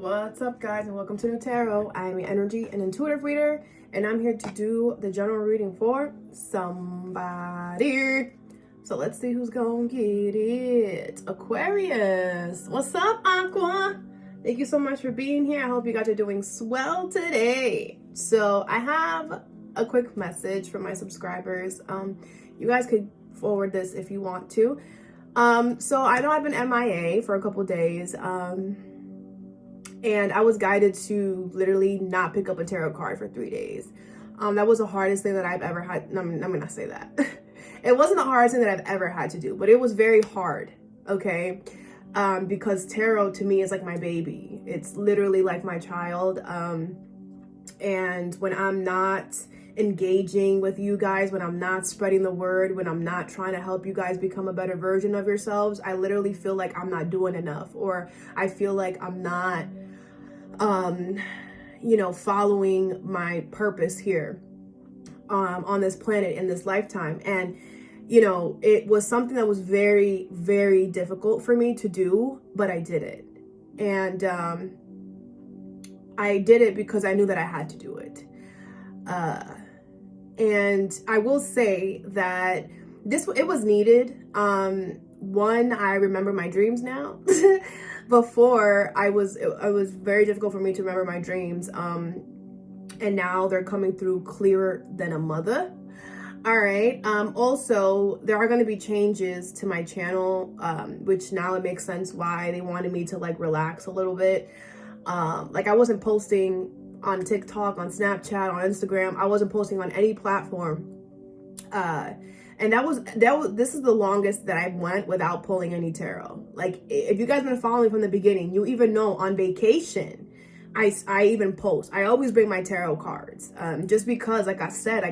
What's up, guys, and welcome to Nutarot. I am an energy and intuitive reader, and I'm here to do the general reading for somebody. So let's see who's gonna get it. Aquarius, what's up, Aqua? Thank you so much for being here. I hope you guys are doing swell today. So I have a quick message for my subscribers. You guys could forward this if you want to. So I know I've been MIA for a couple days. And I was guided to literally not pick up a tarot card for 3 days. That was the hardest thing that I've ever had. No, I'm gonna say that. It wasn't the hardest thing that I've ever had to do, but it was very hard, okay? Because tarot to me is like my baby. It's literally like my child. And when I'm not engaging with you guys, when I'm not spreading the word, when I'm not trying to help you guys become a better version of yourselves, I literally feel like I'm not doing enough, or I feel like I'm not following my purpose here on this planet in this lifetime. And it was something that was very, very difficult for me to do, but I did it. And I did it because I knew that I had to do it. And I will say that it was needed. One, I remember my dreams now. Before, it was very difficult for me to remember my dreams. And now they're coming through clearer than a mother. All right. Also, there are going to be changes to my channel, which now it makes sense why they wanted me to relax a little bit. I wasn't posting on TikTok, on Snapchat, on Instagram. I wasn't posting on any platform. And this is the longest that I went without pulling any tarot. If you guys been following from the beginning, you even know on vacation, I even post. I always bring my tarot cards. Just because, like I said,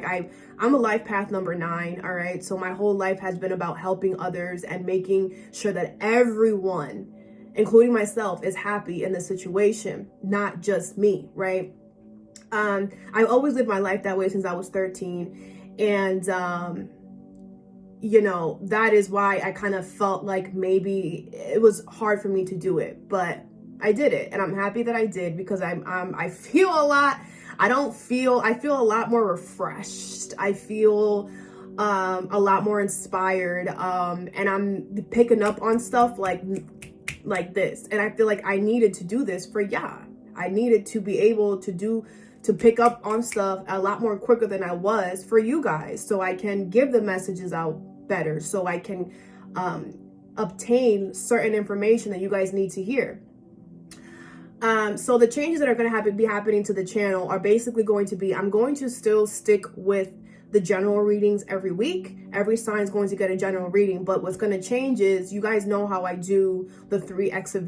I'm a life path number 9. All right. So my whole life has been about helping others and making sure that everyone, including myself, is happy in the situation, not just me. Right. I've always lived my life that way since I was 13. And, that is why I kind of felt like maybe it was hard for me to do it, but I did it. And I'm happy that I did, because I feel a lot. I feel a lot more refreshed. I feel a lot more inspired. And I'm picking up on stuff like this. And I feel like I needed to do this for y'all. I needed to be able to pick up on stuff a lot more quicker than I was for you guys, so I can give the messages out better, so I can obtain certain information that you guys need to hear. So the changes that are going to be happening to the channel are basically going to be, I'm going to still stick with the general readings every week. Every sign is going to get a general reading, but what's going to change is, you guys know how I do the 3 extra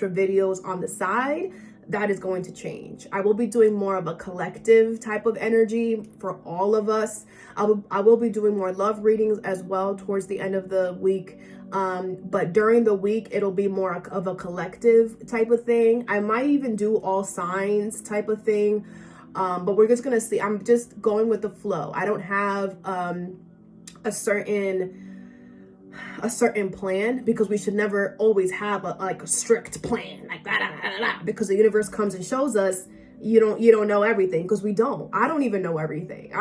videos on the side. That is going to change. I will be doing more of a collective type of energy for all of us. I will be doing more love readings as well towards the end of the week. But during the week, it'll be more of a collective type of thing. I might even do all signs type of thing. But we're just going to see. I'm just going with the flow. I don't have a certain plan, because we should never always have a strict plan, because the universe comes and shows us you don't know everything, because we don't. I don't even know everything.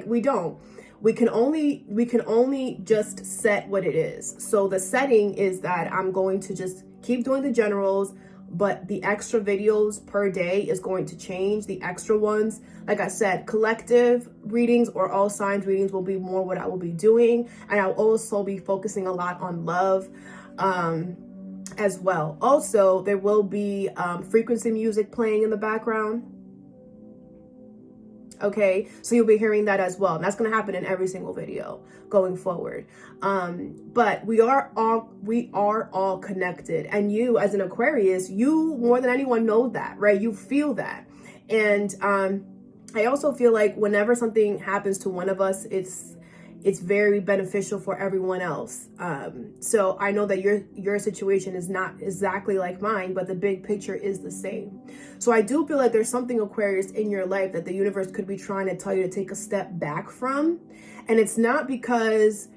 We don't. We can only just set what it is. So the setting is that I'm going to just keep doing the generals, but the extra videos per day is going to change. The extra ones, like I said, collective readings or all signs readings will be more what I will be doing. And I'll also be focusing a lot on love as well. Also, there will be frequency music playing in the background. Okay, so you'll be hearing that as well. And that's going to happen in every single video going forward. But we are all connected. And you, as an Aquarius, you more than anyone know that, right? You feel that. And I also feel like whenever something happens to one of us, it's very beneficial for everyone else. So I know that your situation is not exactly like mine, but the big picture is the same. So I do feel like there's something, Aquarius, in your life that the universe could be trying to tell you to take a step back from. And it's not because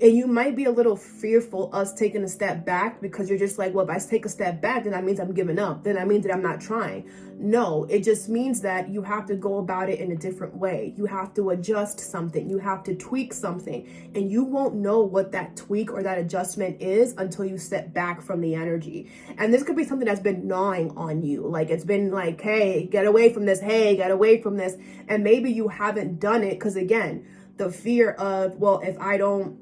And you might be a little fearful us taking a step back because you're just like, well, if I take a step back, then that means I'm giving up. Then that means that I'm not trying. No, it just means that you have to go about it in a different way. You have to adjust something. You have to tweak something. And you won't know what that tweak or that adjustment is until you step back from the energy. And this could be something that's been gnawing on you. Like, it's been like, hey, get away from this. Hey, get away from this. And maybe you haven't done it because, again, the fear of, well, if I don't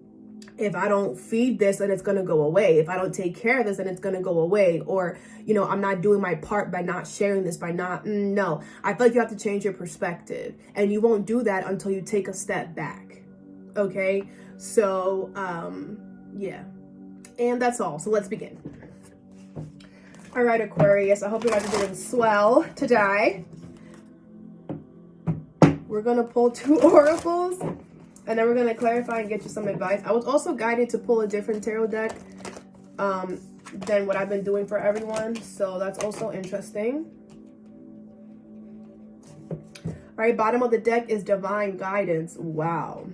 feed this, then it's going to go away. If I don't take care of this, then it's going to go away. Or, I'm not doing my part by not sharing this, by not, no. I feel like you have to change your perspective, and you won't do that until you take a step back. Okay. So, yeah. And that's all. So let's begin. All right, Aquarius, I hope you guys are doing swell today. We're going to pull 2 oracles. And then we're going to clarify and get you some advice. I was also guided to pull a different tarot deck than what I've been doing for everyone. So that's also interesting. All right, bottom of the deck is divine guidance. Wow.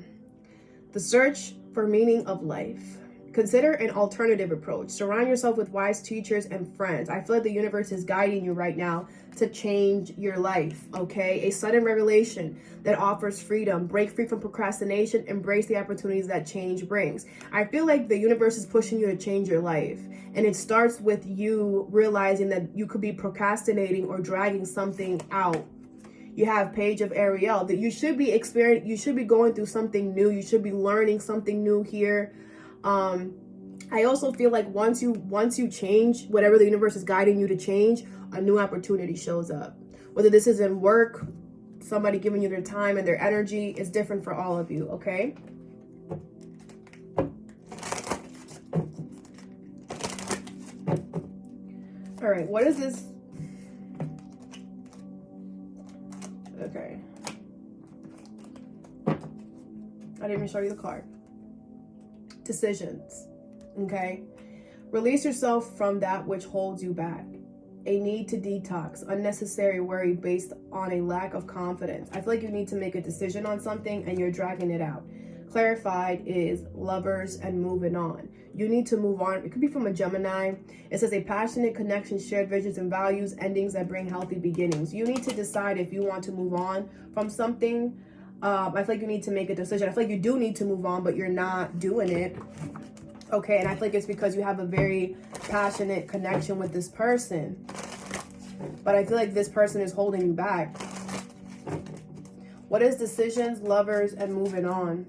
The search for meaning of life. Consider an alternative approach. Surround yourself with wise teachers and friends. I feel like the universe is guiding you right now to change your life, okay? A sudden revelation that offers freedom. Break free from procrastination. Embrace the opportunities that change brings. I feel like the universe is pushing you to change your life. And it starts with you realizing that you could be procrastinating or dragging something out. You have Page of Ariel, that you should be you should be going through something new. You should be learning something new here. I also feel like once you change whatever the universe is guiding you to change, a new opportunity shows up. Whether this is in work, somebody giving you their time and their energy, is different for all of you, okay? All right, what is this? Okay. I didn't even show you the card. Decisions, okay? Release yourself from that which holds you back. A need to detox, unnecessary worry based on a lack of confidence. I feel like you need to make a decision on something and you're dragging it out. Clarified is lovers and moving on. You need to move on. It could be from a Gemini. It says a passionate connection, shared visions and values, endings that bring healthy beginnings. You need to decide if you want to move on from something. I feel like you need to make a decision. I feel like you do need to move on, but you're not doing it. Okay, and I feel like it's because you have a very passionate connection with this person. But I feel like this person is holding you back. What is decisions, lovers, and moving on?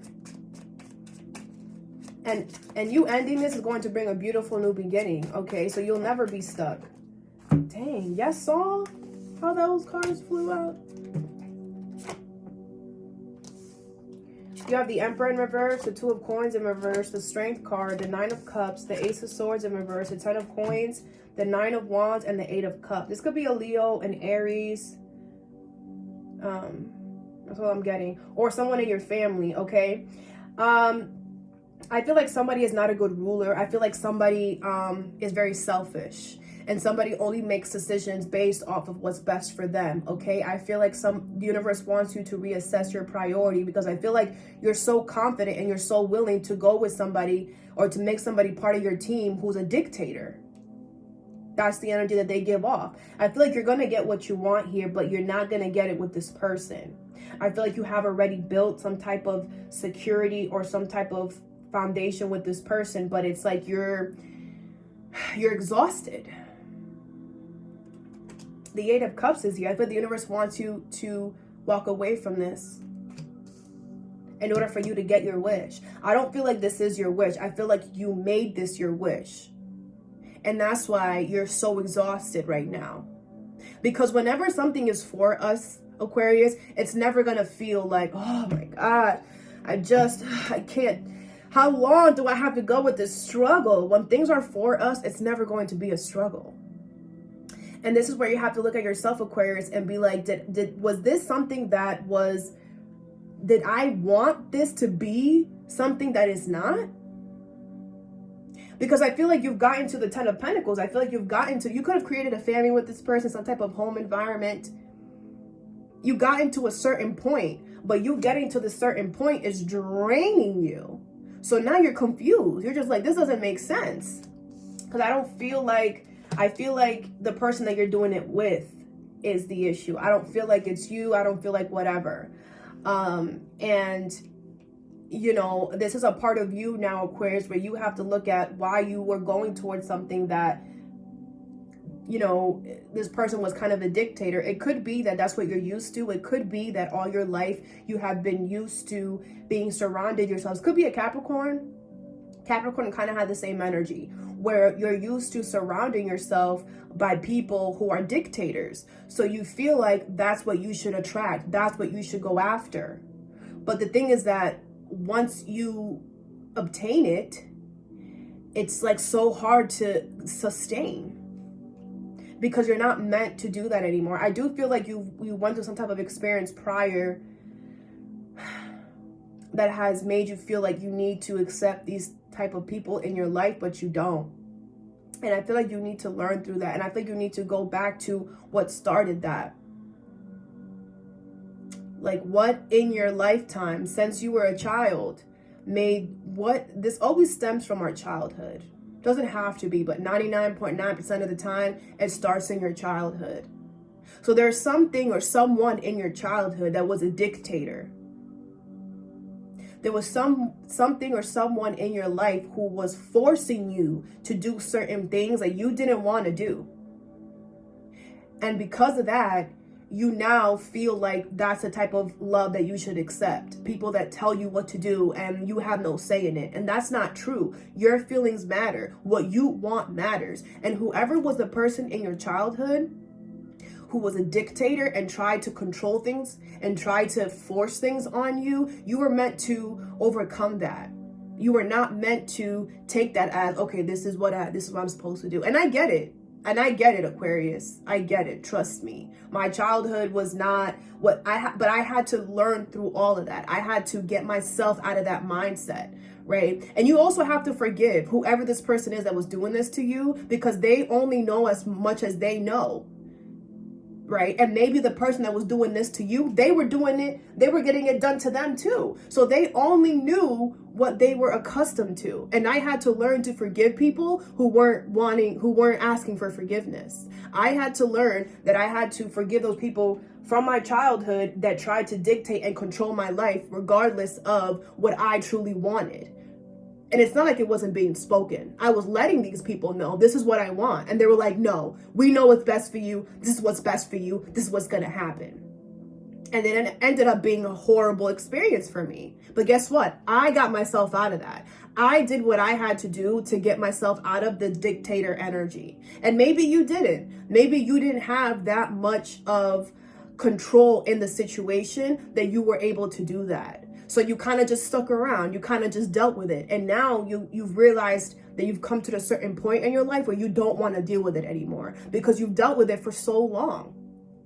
And you ending this is going to bring a beautiful new beginning. Okay, so you'll never be stuck. Dang, yes, saw how those cards flew out? You have the Emperor in reverse, the 2 of Coins in reverse, the Strength card, the 9 of Cups, the Ace of Swords in reverse, the 10 of Coins, the 9 of Wands, and the 8 of Cups. This could be a Leo, an Aries. That's what I'm getting. Or someone in your family, okay? I feel like somebody is not a good ruler. I feel like somebody is very selfish. And somebody only makes decisions based off of what's best for them, okay? I feel like the universe wants you to reassess your priority because I feel like you're so confident and you're so willing to go with somebody or to make somebody part of your team who's a dictator. That's the energy that they give off. I feel like you're going to get what you want here, but you're not going to get it with this person. I feel like you have already built some type of security or some type of foundation with this person, but it's like you're exhausted. The 8 of Cups is here. I feel like the universe wants you to walk away from this in order for you to get your wish. I don't feel like this is your wish. I feel like you made this your wish. And that's why you're so exhausted right now. Because whenever something is for us, Aquarius, it's never going to feel like, oh my God, I can't. How long do I have to go with this struggle? When things are for us, it's never going to be a struggle. And this is where you have to look at yourself, Aquarius, and be like, was this something that was, did I want this to be something that is not? Because I feel like you've gotten to the 10 of Pentacles. I feel like you could have created a family with this person, some type of home environment. You got into a certain point, but you getting to the certain point is draining you. So now you're confused. You're just like, this doesn't make sense. Because I feel like the person that you're doing it with is the issue. I don't feel like it's you. I don't feel like whatever. And you know, this is a part of you now, Aquarius, where you have to look at why you were going towards something that, you know, this person was kind of a dictator. It could be that that's what you're used to. It could be that all your life you have been used to being surrounded yourselves. Could be a Capricorn. Capricorn kind of had the same energy where you're used to surrounding yourself by people who are dictators. So you feel like that's what you should attract. That's what you should go after. But the thing is that once you obtain it, it's like so hard to sustain because you're not meant to do that anymore. I do feel like you went through some type of experience prior that has made you feel like you need to accept these type of people in your life, but you don't. And I feel like you need to learn through that. And I think you need to go back to what started that. Like, what in your lifetime, since you were a child, made what? This always stems from our childhood. Doesn't have to be, but 99.9% of the time, it starts in your childhood. So there's something or someone in your childhood that was a dictator. There was something or someone in your life who was forcing you to do certain things that you didn't want to do. And because of that, you now feel like that's the type of love that you should accept. People that tell you what to do and you have no say in it. And that's not true. Your feelings matter. What you want matters. And whoever was the person in your childhood who was a dictator and tried to control things and tried to force things on you, you were meant to overcome that. You were not meant to take that as, okay, this is what I'm supposed to do. And I get it. And I get it, Aquarius. I get it. Trust me. My childhood was not what but I had to learn through all of that. I had to get myself out of that mindset, right? And you also have to forgive whoever this person is that was doing this to you, because they only know as much as they know, right? And maybe the person that was doing this to you, they were getting it done to them too. So they only knew what they were accustomed to. And I had to learn to forgive people who weren't asking for forgiveness. I had to learn that I had to forgive those people from my childhood that tried to dictate and control my life regardless of what I truly wanted. And it's not like it wasn't being spoken. I was letting these people know, this is what I want. And they were like, no, we know what's best for you. This is what's best for you. This is what's going to happen. And then it ended up being a horrible experience for me. But guess what? I got myself out of that. I did what I had to do to get myself out of the dictator energy. And maybe you didn't. Maybe you didn't have that much of control in the situation that you were able to do that. So you kind of just stuck around. You kind of just dealt with it. And now you've realized that you've come to a certain point in your life where you don't want to deal with it anymore because you've dealt with it for so long.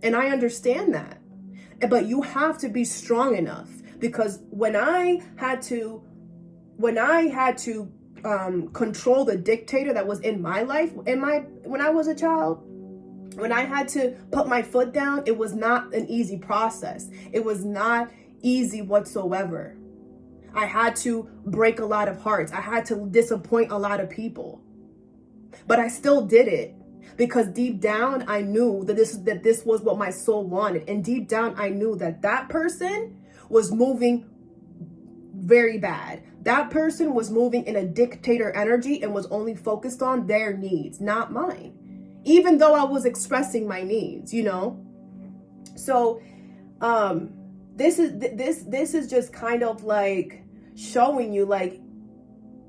And I understand that. But you have to be strong enough, because when I had to control the dictator that was in my life, when I was a child, when I had to put my foot down, it was not an easy process. It was not easy whatsoever. I had to break a lot of hearts. I had to disappoint a lot of people. But I still did it because deep down I knew that this was what my soul wanted. And deep down I knew that person was moving very bad. That person was moving in a dictator energy and was only focused on their needs, not mine. Even though I was expressing my needs, you know? So, this is just kind of like showing you, like,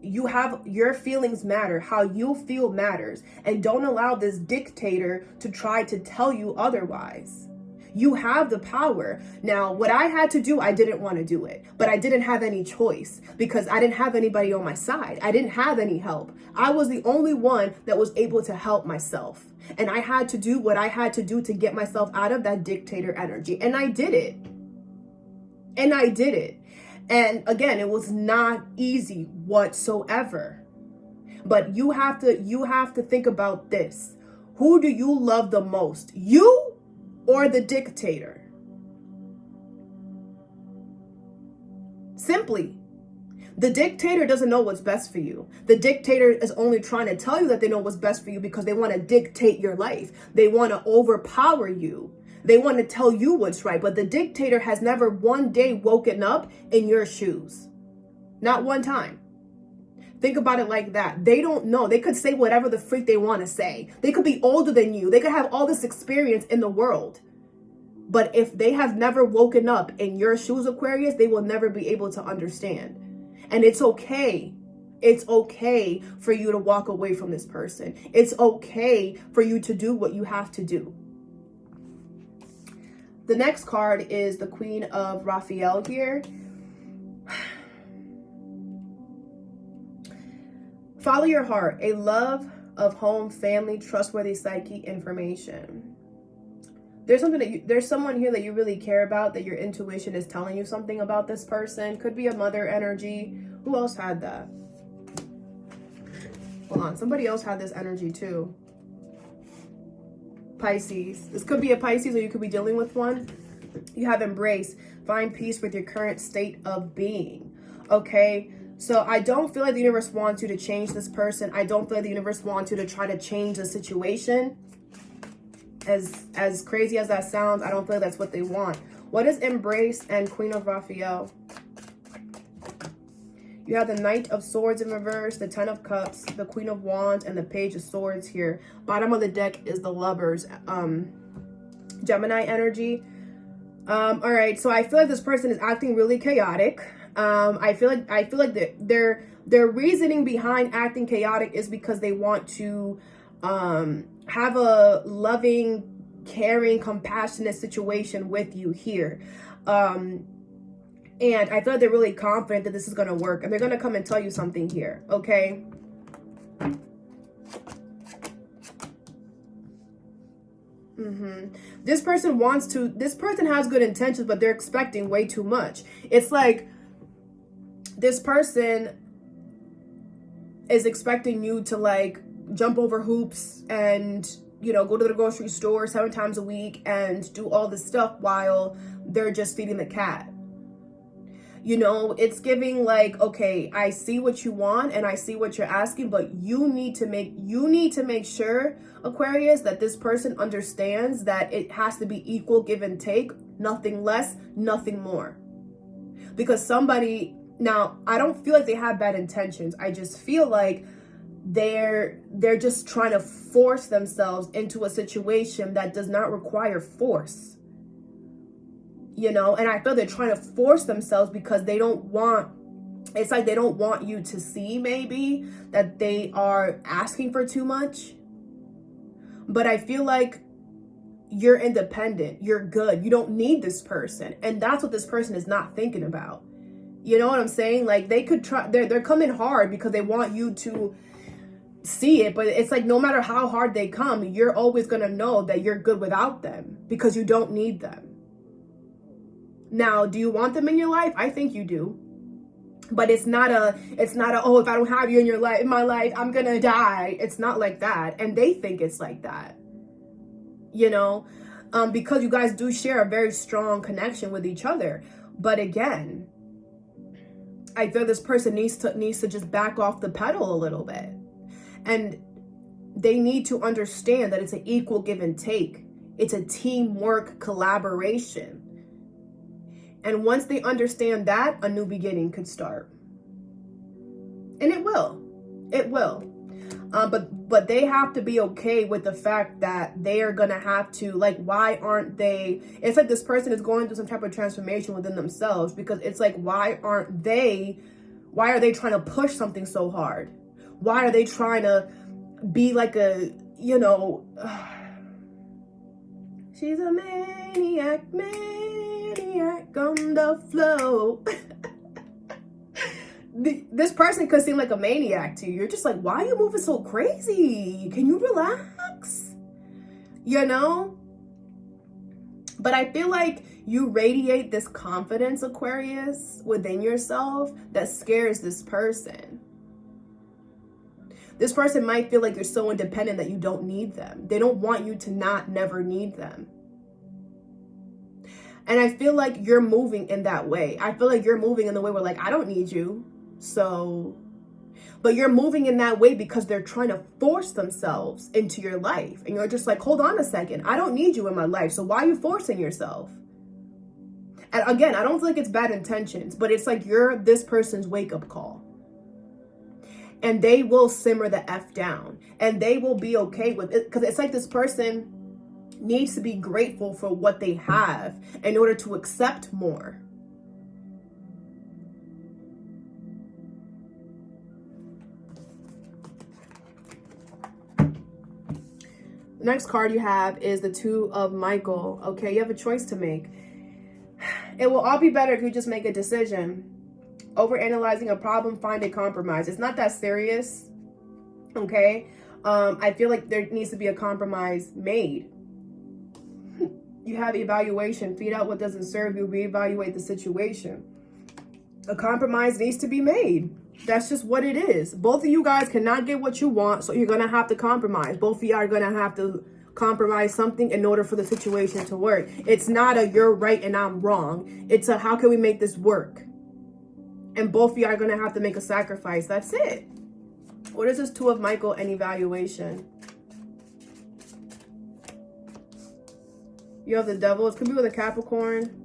your feelings matter. How you feel matters. And don't allow this dictator to try to tell you otherwise. You have the power. Now, what I had to do, I didn't want to do it, but I didn't have any choice because I didn't have anybody on my side. I didn't have any help. I was the only one that was able to help myself. And I had to do what I had to do to get myself out of that dictator energy. And I did it. And again, it was not easy whatsoever. But you have to think about this. Who do you love the most? You or the dictator? Simply. The dictator doesn't know what's best for you. The dictator is only trying to tell you that they know what's best for you because they want to dictate your life. They want to overpower you. They want to tell you what's right. But the dictator has never one day woken up in your shoes. Not one time. Think about it like that. They don't know. They could say whatever the freak they want to say. They could be older than you. They could have all this experience in the world. But if they have never woken up in your shoes, Aquarius, they will never be able to understand. And it's okay. It's okay for you to walk away from this person. It's okay for you to do what you have to do. The next card is the Queen of Raphael here. Follow your heart. A love of home, family, trustworthy psychic information. There's someone here that you really care about, that your intuition is telling you something about this person. Could be a mother energy. Who else had that? Hold on. Somebody else had this energy too. Pisces. This could be a Pisces, or you could be dealing with one. You have embrace. Find peace with your current state of being. Okay? So I don't feel like the universe wants you to change this person. I don't feel like the universe wants you to try to change the situation. As crazy as that sounds, I don't feel like that's what they want. What is embrace and Queen of Raphael? You have the Knight of Swords in reverse, the Ten of Cups, the Queen of Wands, and the Page of Swords here. Bottom of the deck is the Lovers, Gemini energy. All right, so I feel like this person is acting really chaotic. I feel like their reasoning behind acting chaotic is because they want to have a loving, caring, compassionate situation with you here. And I feel like they're really confident that this is going to work. And they're going to come and tell you something here, okay? This person has good intentions, but they're expecting way too much. It's like this person is expecting you to like jump over hoops and, you know, go to the grocery store 7 times a week and do all this stuff while they're just feeding the cat. You know, it's giving like, okay, I see what you want and I see what you're asking, but you need to make sure, Aquarius, that this person understands that it has to be equal give and take, nothing less, nothing more. Because now, I don't feel like they have bad intentions. I just feel like they're just trying to force themselves into a situation that does not require force. You know, and I feel they're trying to force themselves because it's like they don't want you to see maybe that they are asking for too much. But I feel like you're independent, you're good, you don't need this person. And that's what this person is not thinking about. You know what I'm saying? Like they could try, they're coming hard because they want you to see it, but it's like no matter how hard they come, you're always going to know that you're good without them because you don't need them. Now, do you want them in your life? I think you do. But it's not a, oh, if I don't have you in my life, I'm going to die. It's not like that. And they think it's like that. You know, because you guys do share a very strong connection with each other. But again, I feel this person needs to just back off the pedal a little bit. And they need to understand that it's an equal give and take. It's a teamwork collaboration. And once they understand that, a new beginning could start. And it will. It will. But they have to be okay with the fact that they are going to have to, like, why aren't they, it's like this person is going through some type of transformation within themselves, because it's like, why are they trying to push something so hard? Why are they trying to be like a, you know, she's a maniac on the flow. This person could seem like a maniac to you. You're just like, why are you moving so crazy? Can you relax? You know? But I feel like you radiate this confidence, Aquarius, within yourself that scares this person. This person might feel like you're so independent that you don't need them. They don't want you to never need them. And I feel like you're moving in that way. I feel like you're moving in the way where, like, I don't need you. So, but you're moving in that way because they're trying to force themselves into your life. And you're just like, hold on a second. I don't need you in my life. So why are you forcing yourself? And again, I don't feel like it's bad intentions, but it's like you're this person's wake-up call. And they will simmer the F down. And they will be okay with it. Because it's like this person needs to be grateful for what they have in order to accept more. The next card you have is the Two of Michael. Okay, you have a choice to make. It will all be better if you just make a decision. Overanalyzing a problem, find a compromise. It's not that serious. Okay? I feel like there needs to be a compromise made. You have evaluation. Feed out what doesn't serve you. Reevaluate the situation. A compromise needs to be made. That's just what it is. Both of you guys cannot get what you want, so you're going to have to compromise. Both of you are going to have to compromise something in order for the situation to work. It's not a you're right and I'm wrong. It's a how can we make this work? And both of you are going to have to make a sacrifice. That's it. What is this Two of Michael and evaluation? You have the Devil. It could be with a Capricorn.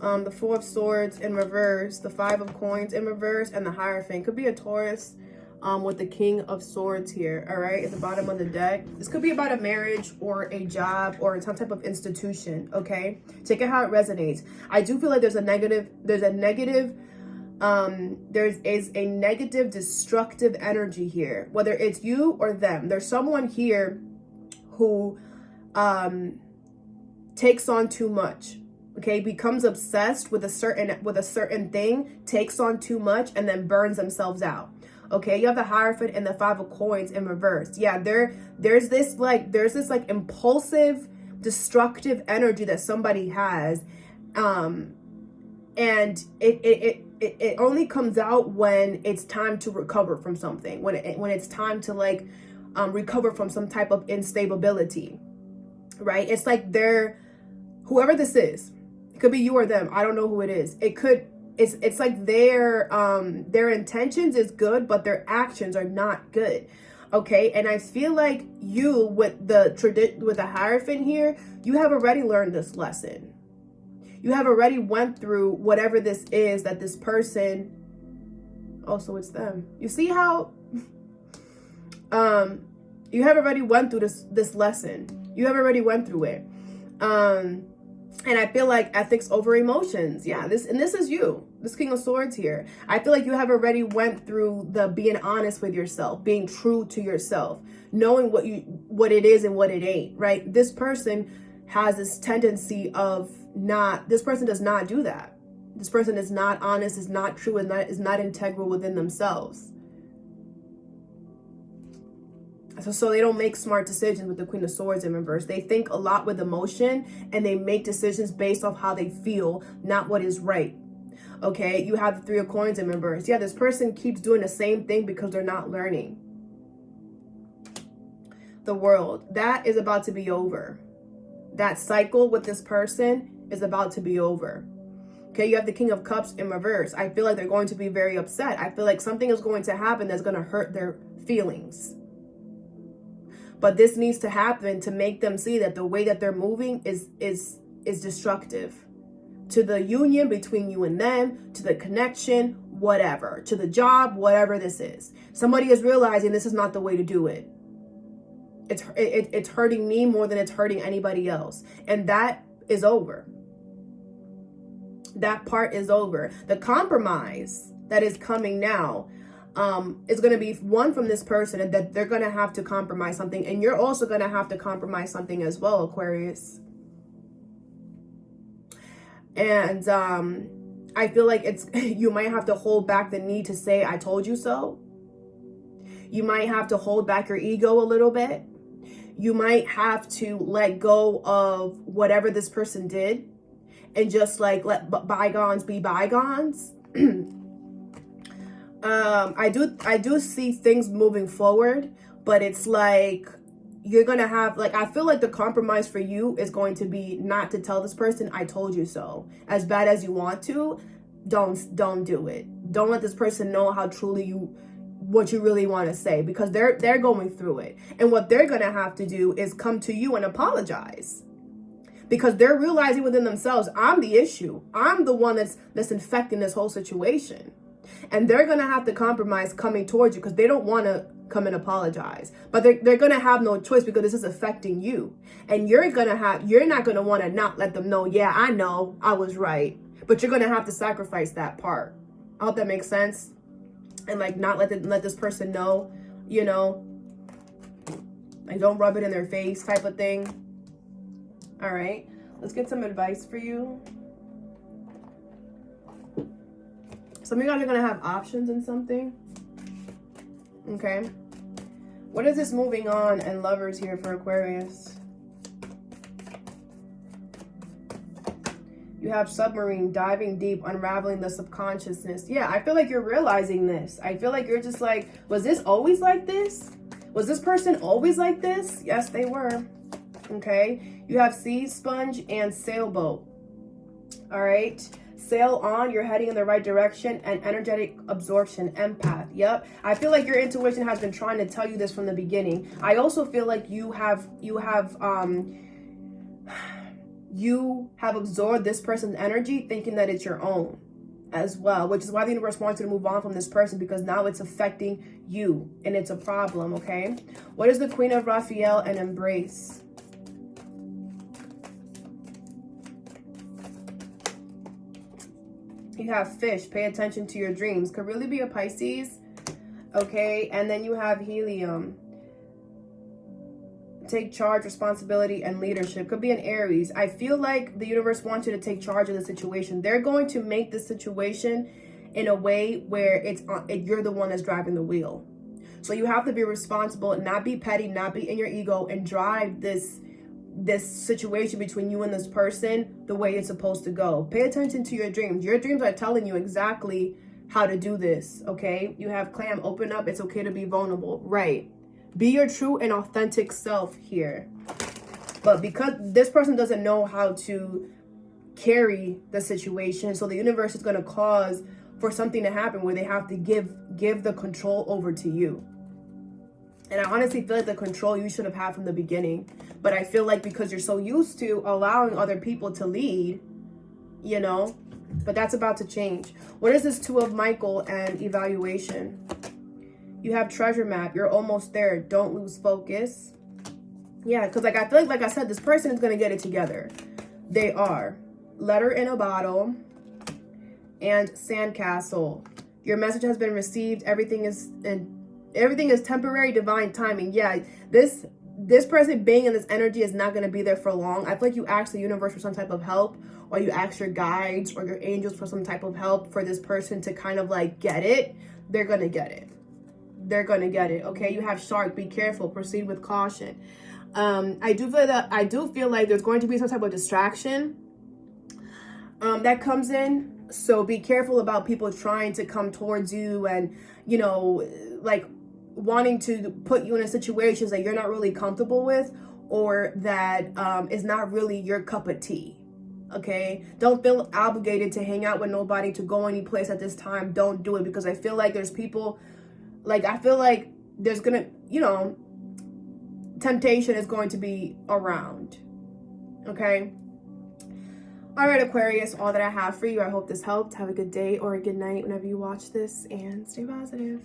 The Four of Swords in reverse, the Five of Coins in reverse, and the Hierophant. Could be a Taurus with the King of Swords here, all right, at the bottom of the deck. This could be about a marriage or a job or some type of institution, okay? Take it how it resonates. I do feel like there's a negative, destructive energy here, whether it's you or them. There's someone here who takes on too much. Okay, becomes obsessed with a certain thing, takes on too much, and then burns themselves out. Okay, you have the Hierophant and the Five of Coins in reverse. Yeah, there's this impulsive, destructive energy that somebody has, and it only comes out when it's time to recover from something, when it's time to recover from some type of instability, right? It's like whoever this is. Could be you or them. I don't know who it is. It's like their intentions is good, but their actions are not good. Okay, and I feel like you with the Hierophant here, you have already learned this lesson. You have already went through whatever this is that this person. Oh, so it's them. You see how you have already went through this lesson. You have already went through it. And I feel like ethics over emotions. Yeah, this is you. This King of Swords here. I feel like you have already went through the being honest with yourself, being true to yourself, knowing what it is and what it ain't, right? This person has this tendency of this person does not do that. This person is not honest, is not true, and is not integral within themselves. So they don't make smart decisions with the Queen of Swords in reverse. They think a lot with emotion, and they make decisions based off how they feel, not what is right. Okay, you have the Three of Coins in reverse. Yeah, this person keeps doing the same thing because they're not learning. The World. That is about to be over. That cycle with this person is about to be over. Okay, you have the King of Cups in reverse. I feel like they're going to be very upset. I feel like something is going to happen that's going to hurt their feelings. But this needs to happen to make them see that the way that they're moving is destructive to the union between you and them, to the connection, whatever, to the job, whatever this is. Somebody is realizing this is not the way to do it. It's hurting me more than it's hurting anybody else. And that is over. That part is over. The compromise that is coming now is going to be one from this person, and that they're going to have to compromise something, and you're also going to have to compromise something as well, Aquarius. And I feel like you might have to hold back the need to say I told you so. You might have to hold back your ego a little bit. You might have to let go of whatever this person did and just let bygones be bygones. I do see things moving forward, but it's like you're gonna have I feel like the compromise for you is going to be not to tell this person I told you so. As bad as you want to, don't do it. don't let this person know how truly what you really want to say, because they're going through it. And what they're going to have to do is come to you and apologize, because they're realizing within themselves, I'm the issue. I'm the one that's infecting this whole situation. And they're going to have to compromise coming towards you, because they don't want to come and apologize. But they're going to have no choice, because this is affecting you. And you're not going to want to not let them know, yeah, I know I was right. But you're going to have to sacrifice that part. I hope that makes sense. And like, not let this person know, you know, like, don't rub it in their face type of thing. All right, let's get some advice for you. Some of you guys are gonna have options in something. Okay, what is this moving on and lovers here for Aquarius? You have submarine, diving deep, unraveling the subconsciousness. Yeah, I feel like you're realizing this. I feel like you're just like, was this always like this? Was this person always like this? Yes, they were. Okay, you have sea sponge and sailboat. All right, sail on, you're heading in the right direction, and energetic absorption, empath. Yep, I feel like your intuition has been trying to tell you this from the beginning. I also feel like you have absorbed this person's energy, thinking that it's your own as well, which is why the universe wants you to move on from this person, because now it's affecting you and it's a problem. Okay, what is the Queen of Raphael and embrace? You have fish, pay attention to your dreams. Could really be a Pisces. Okay, and then you have helium. Take charge, responsibility, and leadership. Could be an Aries. I feel like the universe wants you to take charge of the situation. They're going to make the situation in a way where you're the one that's driving the wheel. So you have to be responsible, not be petty, not be in your ego, and drive this situation between you and this person the way it's supposed to go. Pay attention to your dreams. Your dreams are telling you exactly how to do this. Okay, you have clam, open up. It's okay to be vulnerable. Right, be your true and authentic self here. But because this person doesn't know how to carry the situation, so the universe is going to cause for something to happen where they have to give the control over to you. And I honestly feel like the control you should have had from the beginning. But I feel like because you're so used to allowing other people to lead, you know, but that's about to change. What is this Two of Michael and evaluation? You have treasure map. You're almost there. Don't lose focus. Yeah, because like I feel like I said, this person is going to get it together. They are. Letter in a bottle and sandcastle. Your message has been received. Everything is temporary, divine timing. Yeah, this person being in this energy is not going to be there for long. I feel like you ask the universe for some type of help, or you ask your guides or your angels for some type of help for this person to kind of like get it. They're going to get it. They're going to get it. Okay, you have shark. Be careful. Proceed with caution. I do feel like there's going to be some type of distraction that comes in. So be careful about people trying to come towards you and, you know, like wanting to put you in situations that you're not really comfortable with, or that is not really your cup of tea. Okay, don't feel obligated to hang out with nobody, to go any place at this time. Don't do it, because I feel like there's people, like I feel like there's gonna, you know, temptation is going to be around. Okay, all right, Aquarius, all that I have for you. I hope this helped. Have a good day or a good night whenever you watch this, and stay positive.